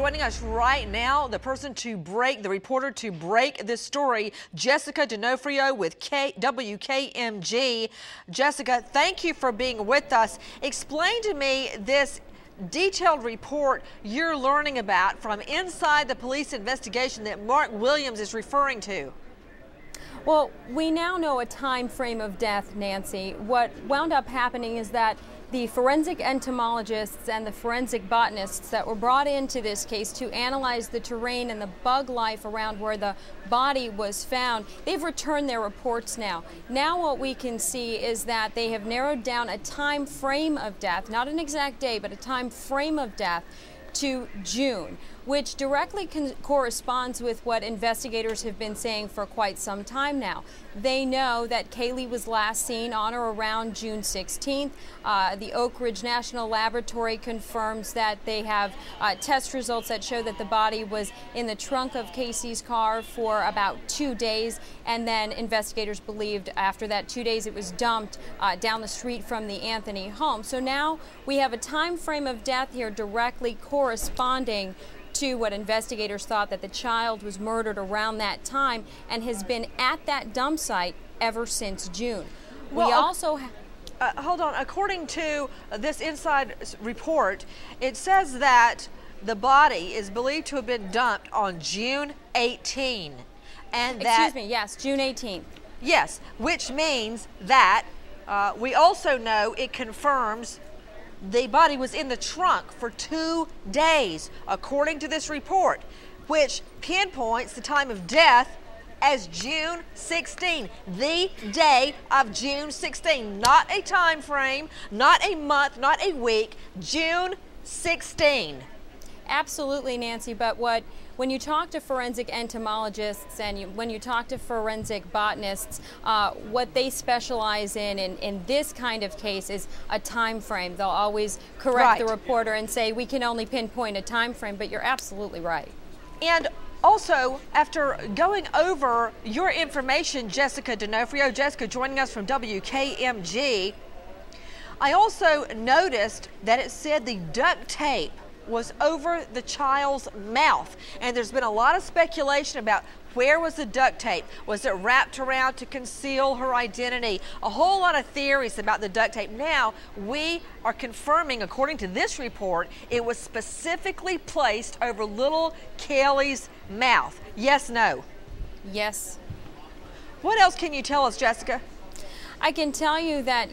Joining us right now, the reporter to break this story, Jessica D'Onofrio with WKMG. Jessica, thank you for being with us. Explain to me this detailed report you're learning about from inside the police investigation that Mark Williams is referring to. Well, we now know a time frame of death, Nancy. What wound up happening is that the forensic entomologists and the forensic botanists that were brought into this case to analyze the terrain and the bug life around where the body was found, they've returned their reports now. Now what we can see is that they have narrowed down a time frame of death, not an exact day, but a time frame of death to June, which directly corresponds with what investigators have been saying for quite some time now. They know that Caylee was last seen on or around June 16th. The Oak Ridge National Laboratory confirms that they have test results that show that the body was in the trunk of Casey's car for about 2 days, and then investigators believed after that 2 days it was dumped down the street from the Anthony home. So now we have a time frame of death here directly corresponding to what investigators thought, that the child was murdered around that time and has been at that dump site ever since June. Well, we also hold on. According to this inside report, it says that the body is believed to have been dumped on June 18. And excuse me, yes, June 18th. Yes, which means that we also know it confirms the body was in the trunk for 2 days, according to this report, which pinpoints the time of death as June 16, the day of June 16. Not a time frame, not a month, not a week, June 16. Absolutely, Nancy, but when you talk to forensic entomologists and when you talk to forensic botanists, what they specialize in this kind of case is a time frame. They'll always correct the reporter and say, we can only pinpoint a time frame, but you're absolutely right. And also, after going over your information, Jessica D'Onofrio, Jessica joining us from WKMG, I also noticed that it said the duct tape was over the child's mouth, and there's been a lot of speculation about where was the duct tape. Was it wrapped around to conceal her identity? A whole lot of theories about the duct tape. Now we are confirming, according to this report, it was specifically placed over little Caylee's mouth. Yes, no? Yes. What else can you tell us, Jessica? I can tell you that,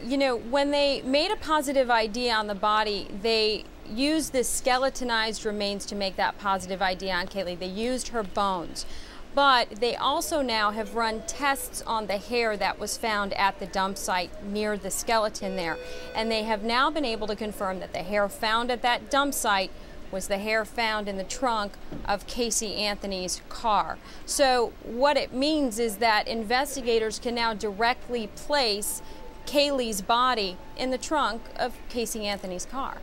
when they made a positive ID on the body, they used the skeletonized remains to make that positive ID on Caylee. They used her bones. But they also now have run tests on the hair that was found at the dump site near the skeleton there. And they have now been able to confirm that the hair found at that dump site was the hair found in the trunk of Casey Anthony's car. So what it means is that investigators can now directly place Caylee's body in the trunk of Casey Anthony's car.